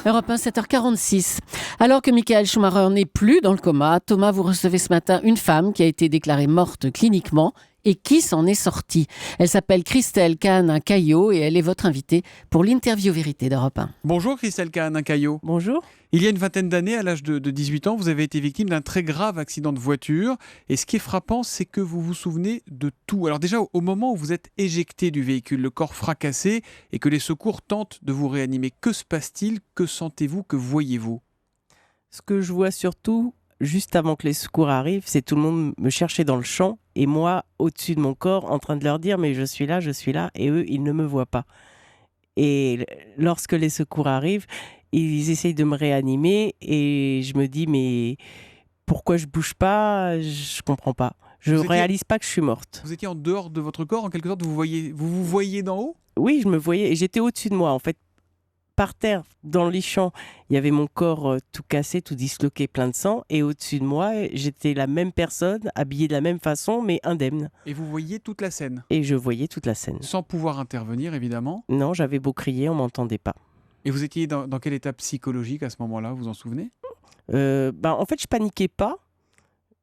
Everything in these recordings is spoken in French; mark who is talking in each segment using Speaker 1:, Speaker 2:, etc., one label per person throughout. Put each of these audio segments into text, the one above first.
Speaker 1: Europe 1, 7h46. Alors que Michael Schumacher n'est plus dans le coma, Thomas, vous recevez ce matin une femme qui a été déclarée morte cliniquement et qui s'en est sortie. Elle s'appelle Christelle Cahanin-Caillot et elle est votre invitée pour l'interview vérité d'Europe 1.
Speaker 2: Bonjour Christelle Cahanin-Caillot.
Speaker 3: Bonjour.
Speaker 2: Il y a une vingtaine d'années, à l'âge de 18 ans, vous avez été victime d'un très grave accident de voiture. Et ce qui est frappant, c'est que vous vous souvenez de tout. Alors déjà, au moment où vous êtes éjecté du véhicule, le corps fracassé, et que les secours tentent de vous réanimer, que se passe-t-il? Que sentez-vous? Que voyez-vous?
Speaker 3: Ce que je vois surtout, juste avant que les secours arrivent, c'est tout le monde me chercher dans le champ et moi, au-dessus de mon corps, en train de leur dire « mais je suis là », et eux, ils ne me voient pas. Et lorsque les secours arrivent, ils essayent de me réanimer et je me dis « mais pourquoi je bouge pas? Je comprends pas. Je réalise pas que je suis morte. »
Speaker 2: Vous étiez en dehors de votre corps, en quelque sorte, vous vous voyez d'en haut?
Speaker 3: Oui, je me voyais et j'étais au-dessus de moi, en fait. Par terre, dans les champs, il y avait mon corps tout cassé, tout disloqué, plein de sang. Et au-dessus de moi, j'étais la même personne, habillée de la même façon, mais indemne.
Speaker 2: Et vous voyez toute la scène?
Speaker 3: Et je voyais toute la scène.
Speaker 2: Sans pouvoir intervenir, évidemment.
Speaker 3: Non, j'avais beau crier, on m'entendait pas.
Speaker 2: Et vous étiez dans quel état psychologique à ce moment-là, vous vous en souvenez?
Speaker 3: En fait, je paniquais pas.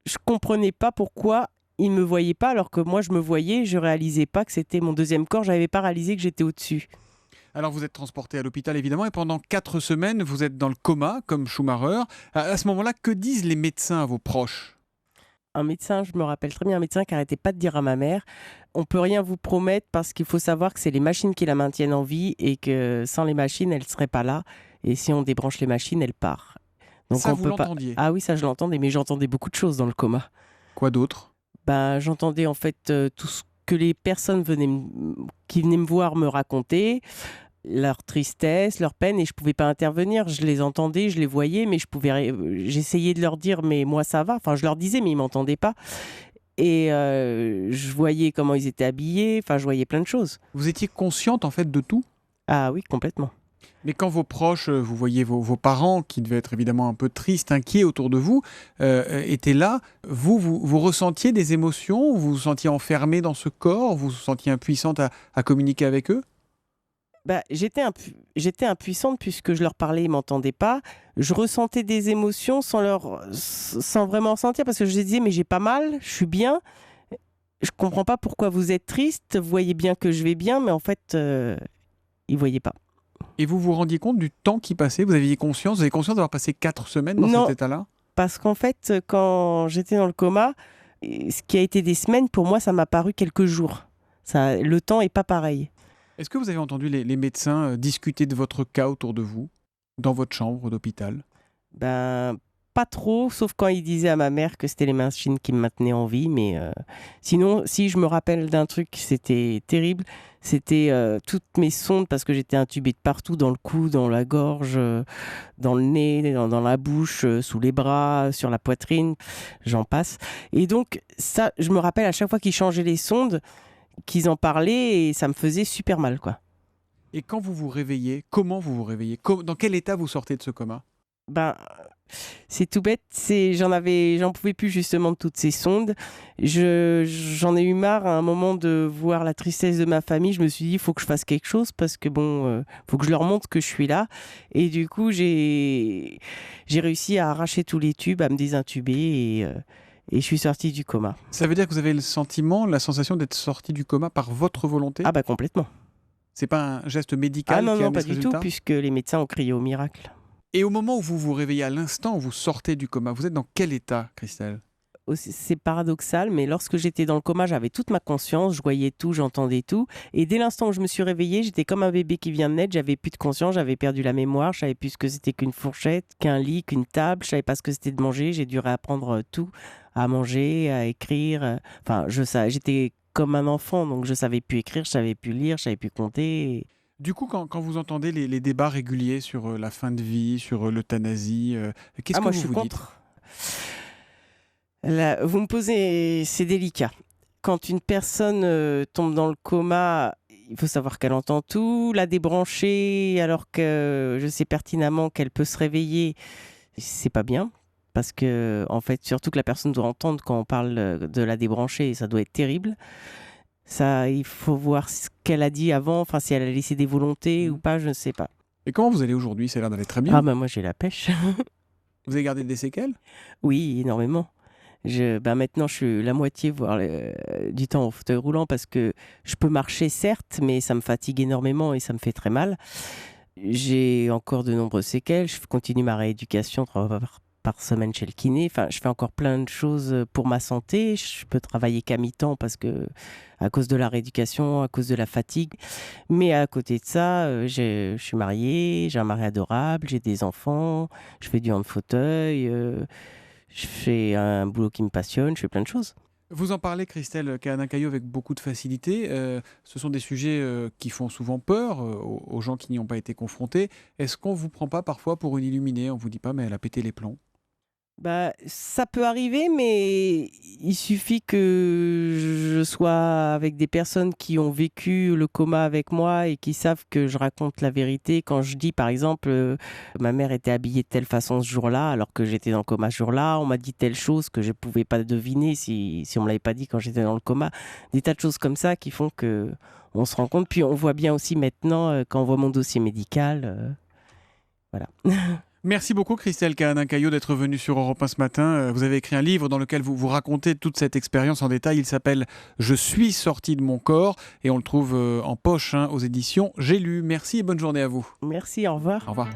Speaker 3: Je comprenais pas pourquoi ils me voyaient pas, alors que moi, je me voyais. Je réalisais pas que c'était mon deuxième corps. J'avais pas réalisé que j'étais au-dessus.
Speaker 2: Alors vous êtes transporté à l'hôpital évidemment et pendant 4 semaines vous êtes dans le coma comme Schumacher. À ce moment-là, que disent les médecins à vos proches?
Speaker 3: Un médecin, je me rappelle très bien, un médecin qui arrêtait pas de dire à ma mère « on peut rien vous promettre parce qu'il faut savoir que c'est les machines qui la maintiennent en vie et que sans les machines, elle serait pas là. Et si on débranche les machines, elle part. » Donc
Speaker 2: Ça,
Speaker 3: on
Speaker 2: vous
Speaker 3: peut pas...
Speaker 2: l'entendiez?
Speaker 3: Ah oui, ça je l'entendais, mais j'entendais beaucoup de choses dans le coma.
Speaker 2: Quoi d'autre?
Speaker 3: J'entendais en fait tout ce que les personnes qui venaient me voir me raconter, leur tristesse, leur peine, et je pouvais pas intervenir. Je les entendais, je les voyais, mais j'essayais de leur dire mais moi ça va. Enfin, je leur disais mais ils m'entendaient pas. Et je voyais comment ils étaient habillés. Enfin, je voyais plein de choses.
Speaker 2: Vous étiez consciente en fait de tout?
Speaker 3: Ah oui, complètement.
Speaker 2: Mais quand vos proches, vous voyez vos parents, qui devaient être évidemment un peu tristes, inquiets autour de vous, étaient là, vous ressentiez des émotions? Vous vous sentiez enfermée dans ce corps? Vous vous sentiez impuissante à communiquer avec eux?
Speaker 3: J'étais impuissante puisque je leur parlais, ils m'entendaient pas. Je ressentais des émotions sans vraiment sentir parce que je disais mais j'ai pas mal, je suis bien. Je comprends pas pourquoi vous êtes triste. Vous voyez bien que je vais bien, mais en fait, ils voyaient pas.
Speaker 2: Et vous vous rendiez compte du temps qui passait? Vous avez conscience d'avoir passé 4 semaines dans
Speaker 3: Non,
Speaker 2: cet état-là?
Speaker 3: parce qu'en fait, quand j'étais dans le coma, ce qui a été des semaines, pour moi, ça m'a paru quelques jours. Le temps est pas pareil.
Speaker 2: Est-ce que vous avez entendu les médecins discuter de votre cas autour de vous, dans votre chambre d'hôpital?
Speaker 3: Pas trop, sauf quand ils disaient à ma mère que c'était les machines qui me maintenaient en vie. Mais sinon, si je me rappelle d'un truc, c'était terrible. C'était toutes mes sondes, parce que j'étais intubée de partout, dans le cou, dans la gorge, dans le nez, dans la bouche, sous les bras, sur la poitrine, j'en passe. Et donc, ça, je me rappelle à chaque fois qu'ils changeaient les sondes, qu'ils en parlaient et ça me faisait super mal, quoi.
Speaker 2: Et quand vous vous réveillez, comment vous vous réveillez? Dans quel état vous sortez de ce coma?
Speaker 3: C'est tout bête, j'en pouvais plus justement de toutes ces sondes. J'en ai eu marre à un moment de voir la tristesse de ma famille. Je me suis dit, il faut que je fasse quelque chose parce que faut que je leur montre que je suis là. Et du coup, j'ai réussi à arracher tous les tubes, à me désintuber et je suis sortie du coma.
Speaker 2: Ça veut dire que vous avez la sensation d'être sorti du coma par votre volonté?
Speaker 3: Ah complètement.
Speaker 2: C'est pas un geste médical
Speaker 3: Ah non,
Speaker 2: qui a
Speaker 3: non,
Speaker 2: amené
Speaker 3: pas
Speaker 2: ce
Speaker 3: du tout,
Speaker 2: résultat?
Speaker 3: puisque les médecins ont crié au miracle.
Speaker 2: Et au moment où vous vous réveillez, à l'instant où vous sortez du coma, vous êtes dans quel état, Christelle?
Speaker 3: C'est paradoxal, mais lorsque j'étais dans le coma, j'avais toute ma conscience, je voyais tout, j'entendais tout. Et dès l'instant où je me suis réveillée, j'étais comme un bébé qui vient de naître, j'avais plus de conscience, j'avais perdu la mémoire, je savais plus ce que c'était qu'une fourchette, qu'un lit, qu'une table, je savais pas ce que c'était de manger, j'ai dû réapprendre tout, à manger, à écrire. J'étais comme un enfant, donc je savais plus écrire, je savais plus lire, je savais plus compter.
Speaker 2: Du coup, quand vous entendez les débats réguliers sur la fin de vie, sur l'euthanasie, qu'est-ce que
Speaker 3: Moi,
Speaker 2: vous
Speaker 3: je suis
Speaker 2: vous dites?
Speaker 3: contre. Là, vous me posez, c'est délicat. Quand une personne tombe dans le coma, il faut savoir qu'elle entend tout. La débrancher alors que je sais pertinemment qu'elle peut se réveiller, c'est pas bien. Parce que, en fait, surtout que la personne doit entendre quand on parle de la débrancher, ça doit être terrible. Ça, il faut voir ce qu'elle a dit avant, enfin, si elle a laissé des volontés ou pas, je ne sais pas.
Speaker 2: Et comment vous allez aujourd'hui? Ça a l'air d'aller très bien.
Speaker 3: Ah bah moi j'ai la pêche.
Speaker 2: Vous avez gardé des séquelles?
Speaker 3: Oui, énormément. Maintenant, je suis la moitié, voire du temps en fauteuil roulant parce que je peux marcher, certes, mais ça me fatigue énormément et ça me fait très mal. J'ai encore de nombreuses séquelles. Je continue ma rééducation 3 fois par semaine chez le kiné. Enfin, je fais encore plein de choses pour ma santé. Je peux travailler qu'à mi-temps parce que, à cause de la rééducation, à cause de la fatigue. Mais à côté de ça, je suis mariée, j'ai un mari adorable, j'ai des enfants, je fais du hand fauteuil. Je fais un boulot qui me passionne, je fais plein de choses.
Speaker 2: Vous en parlez, Christelle Cahanin-Caillot, avec beaucoup de facilité. Ce sont des sujets qui font souvent peur aux gens qui n'y ont pas été confrontés. Est-ce qu'on ne vous prend pas parfois pour une illuminée? On ne vous dit pas, mais elle a pété les plombs?
Speaker 3: Ça peut arriver, mais il suffit que je sois avec des personnes qui ont vécu le coma avec moi et qui savent que je raconte la vérité. Quand je dis, par exemple, ma mère était habillée de telle façon ce jour-là, alors que j'étais dans le coma ce jour-là, on m'a dit telle chose que je ne pouvais pas deviner si on ne me l'avait pas dit quand j'étais dans le coma. Des tas de choses comme ça qui font que on se rend compte. Puis on voit bien aussi maintenant, quand on voit mon dossier médical, voilà.
Speaker 2: Merci beaucoup, Christelle Cahanin-Caillot, d'être venue sur Europe 1 ce matin. Vous avez écrit un livre dans lequel vous racontez toute cette expérience en détail. Il s'appelle « Je suis sorti de mon corps » et on le trouve en poche aux éditions J'ai lu. Merci et bonne journée à vous.
Speaker 3: Merci, au revoir.
Speaker 2: Au revoir.